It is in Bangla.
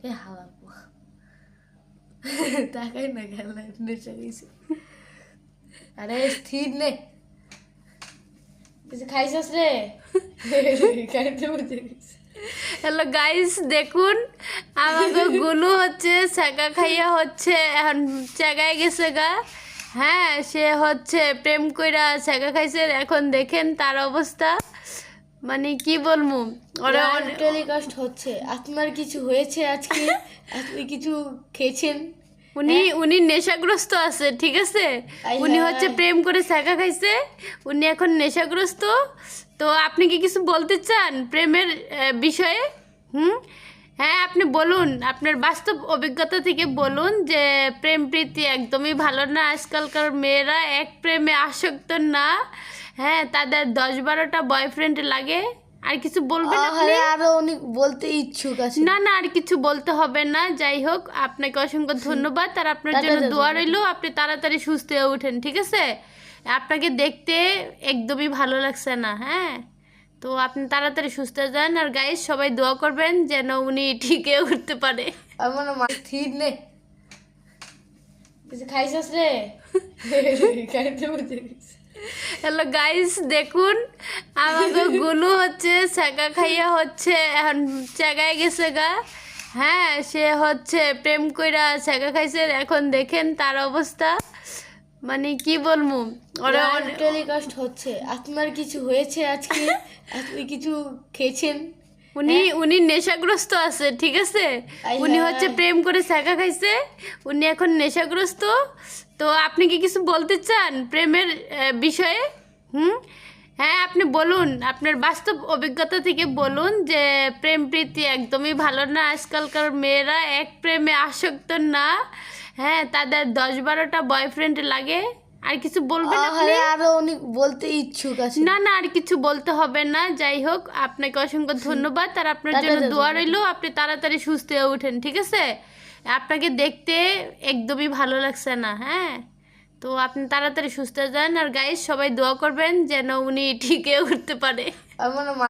এ হালা তাকাই না খেলা নেশা গেছে। আরে স্থির নে, কিছু খাইছস রে? খাইতে বুঝে গেছে। হ্যালো গাইস, দেখুন আমাকে গুলু হচ্ছে ছাকা খাইয়া হচ্ছে এখন জায়গায় গেছে গা। হ্যাঁ, সে হচ্ছে প্রেম কইরা ছাকা খাইছে। এখন দেখেন তার অবস্থা, মানে কি বলবো। ওরা টেলিকাস্ট হচ্ছে। আপনার কিছু হয়েছে আজকে? আপনি কিছু খেয়েছেন? উনি নেশাগ্রস্ত আছে, ঠিক আছে। আয় উনি হায়। হচ্ছে প্রেম করে ছাকা খাইছে, উনি এখন নেশাগ্রস্ত। তো আপনি কি কিছু বলতে চান প্রেমের বিষয়ে? হ্যাঁ, আপনি বলুন, আপনার বাস্তব অভিজ্ঞতা থেকে বলুন যে প্রেম প্রীতি একদমই ভালো না। আজকালকার মেয়েরা এক প্রেমে আসক্ত না। হ্যাঁ, তাদের 10-12টা বয়ফ্রেন্ড লাগে। আর কিছু বলবেন আপনি? আরো অনেক বলতে ইচ্ছুক আছে। না না, আর কিছু বলতে হবে না। যাই হোক, আপনাকে অসংখ্য ধন্যবাদ। আর আপনার টাটা জন্য দাদা। দোয়া রইলো, আপনি তাড়াতাড়ি সুস্থ হয়ে ওঠেন, ঠিক আছে। আপনাকে দেখতে একদমই ভালো লাগছে না। হ্যাঁ, তো আপনি তাড়াতাড়ি সুস্থ হয়ে যান। আর গাইস, সবাই দোয়া করবেন যেন উনি ঠিক হয়ে উঠতে পারে। আমার স্থির নে, কিছু খাইছস রে? খাইতে বুঝে গেছে। হ্যালো গাইস, দেখুন আমাকে গুলু হচ্ছে ছাকা খাইয়া হচ্ছে এখন জায়গায় গেছে গা। হ্যাঁ, সে হচ্ছে প্রেম কইরা ছাকা খাইছে। এখন দেখেন তার অবস্থা, মানে কি বলবো। ওরা টেলিকাস্ট হচ্ছে। আপনার কিছু হয়েছে আজকে? আপনি কিছু খেয়েছেন? উনি নেশাগ্রস্ত আছে, ঠিক আছে। আয় উনি হায়। হচ্ছে প্রেম করে ছাকা খাইছে, উনি এখন নেশাগ্রস্ত। তো আপনি কি কিছু বলতে চান প্রেমের বিষয়ে? হ্যাঁ, আপনি বলুন, আপনার বাস্তব অভিজ্ঞতা থেকে বলুন যে প্রেম প্রীতি একদমই ভালো না। আজকালকার মেয়েরা এক প্রেমে আসক্ত না। হ্যাঁ, তাদের 10-12টা বয়ফ্রেন্ড লাগে। আর কিছু বলবেন আপনি? আরো অনেক বলতে ইচ্ছুক আছে। না না, আর কিছু বলতে হবে না। যাই হোক, আপনাকে অসংখ্য ধন্যবাদ। আর আপনার টাটা জন্য দাদা। দোয়া রইলো, আপনি তাড়াতাড়ি সুস্থ হয়ে ওঠেন, ঠিক আছে। আপনাকে দেখতে একদমই ভালো লাগছে না। হ্যাঁ, তো আপনি তাড়াতাড়ি সুস্থ হয়ে যান। আর গাইস, সবাই দোয়া করবেন যেন উনি ঠিক হয়ে উঠতে পারে। আমার